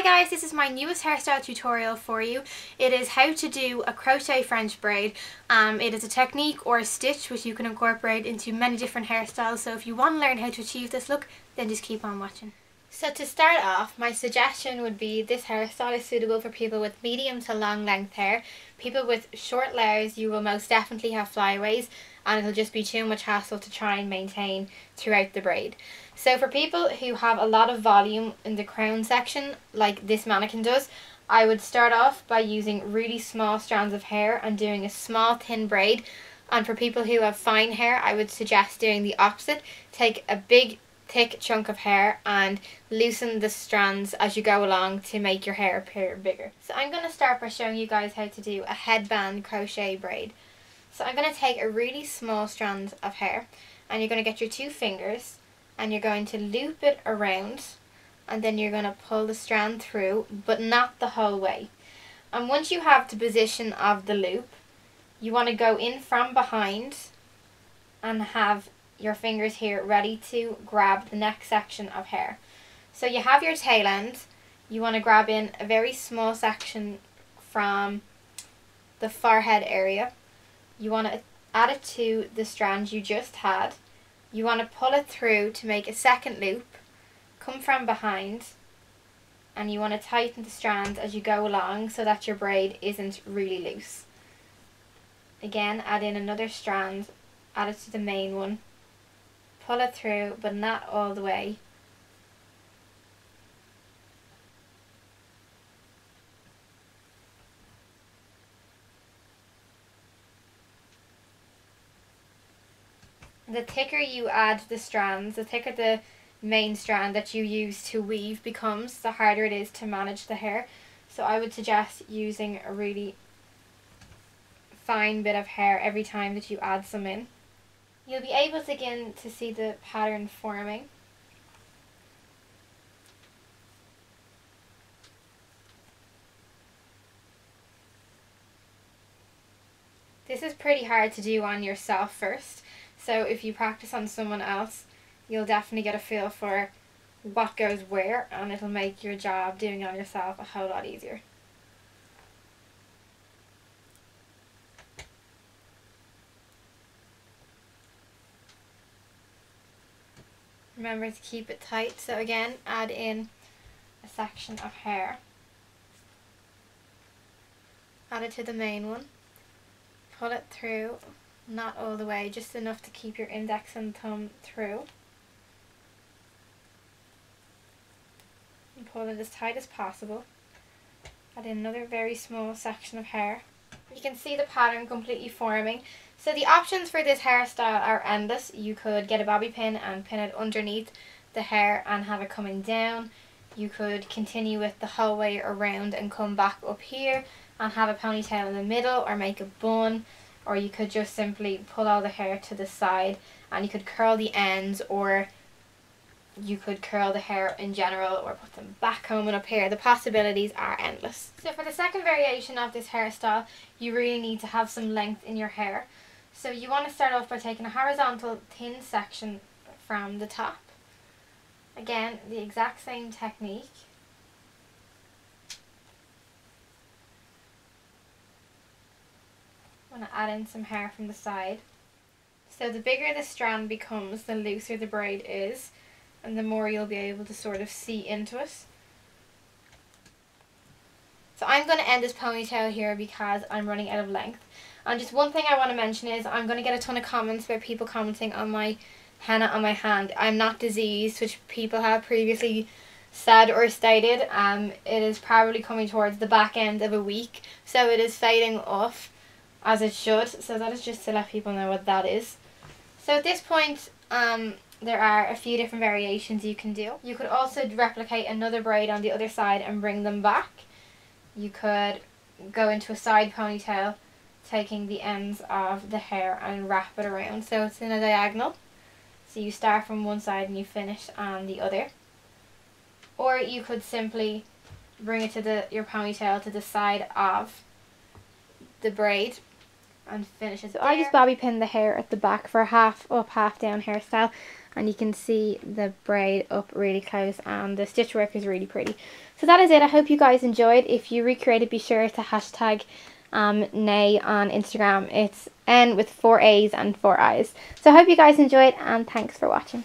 Hi guys, this is my newest hairstyle tutorial for you. It is how to do a crochet French braid. It is a technique or a stitch which you can incorporate into many different hairstyles, so if you want to learn how to achieve this look, then just keep on watching. So to start off, my suggestion would be this hairstyle is suitable for people with medium to long length hair. People with short layers, you will most definitely have flyaways and it'll just be too much hassle to try and maintain throughout the braid. So for people who have a lot of volume in the crown section, like this mannequin does, I would start off by using really small strands of hair and doing a small thin braid. And for people who have fine hair, I would suggest doing the opposite. Take a big thick chunk of hair and loosen the strands as you go along to make your hair appear bigger. So I'm going to start by showing you guys how to do a headband crochet braid. So I'm going to take a really small strand of hair and you're going to get your 2 fingers and you're going to loop it around and then you're going to pull the strand through, but not the whole way. And once you have the position of the loop, you want to go in from behind and have your fingers here ready to grab the next section of hair. So you have your tail end, you want to grab in a very small section from the forehead area. You want to add it to the strand you just had. You want to pull it through to make a second loop, come from behind, and you want to tighten the strands as you go along so that your braid isn't really loose. Again, add in another strand, add it to the main one, pull it through but not all the way. The thicker you add the strands, the thicker the main strand that you use to weave becomes, the harder it is to manage the hair. So I would suggest using a really fine bit of hair every time that you add some in. You'll be able to begin to see the pattern forming. This is pretty hard to do on yourself first, so if you practice on someone else, you'll definitely get a feel for what goes where and it'll make your job doing it on yourself a whole lot easier. Remember to keep it tight, so again, add in a section of hair. Add it to the main one. Pull it through, not all the way, just enough to keep your index and thumb through. And pull it as tight as possible. Add in another very small section of hair. You can see the pattern completely forming. So the options for this hairstyle are endless. You could get a bobby pin and pin it underneath the hair and have it coming down. You could continue with the whole way around and come back up here and have a ponytail in the middle or make a bun, or you could just simply pull all the hair to the side and you could curl the ends, or you could curl the hair in general or put them back home and up here. The possibilities are endless. So for the second variation of this hairstyle, you really need to have some length in your hair. So you want to start off by taking a horizontal thin section from the top. Again, the exact same technique. I'm going to add in some hair from the side. So the bigger the strand becomes, the looser the braid is, and the more you'll be able to sort of see into it. So I'm going to end this ponytail here because I'm running out of length. And just one thing I want to mention is I'm going to get a ton of comments about people commenting on my henna on my hand. I'm not diseased, which people have previously said or stated. It is probably coming towards the back end of a week, so it is fading off as it should. So that is just to let people know what that is. So at this point, there are a few different variations you can do. You could also replicate another braid on the other side and bring them back. You could go into a side ponytail, taking the ends of the hair and wrap it around so it's in a diagonal. So you start from one side and you finish on the other. Or you could simply bring it to your ponytail to the side of the braid and finish it. So I just bobby pinned the hair at the back for a half up, half down hairstyle, and you can see the braid up really close, and the stitch work is really pretty. So that is it. I hope you guys enjoyed. If you recreate it, be sure to hashtag Nay on Instagram. It's N with 4 A's and 4 I's. So I hope you guys enjoyed, and thanks for watching.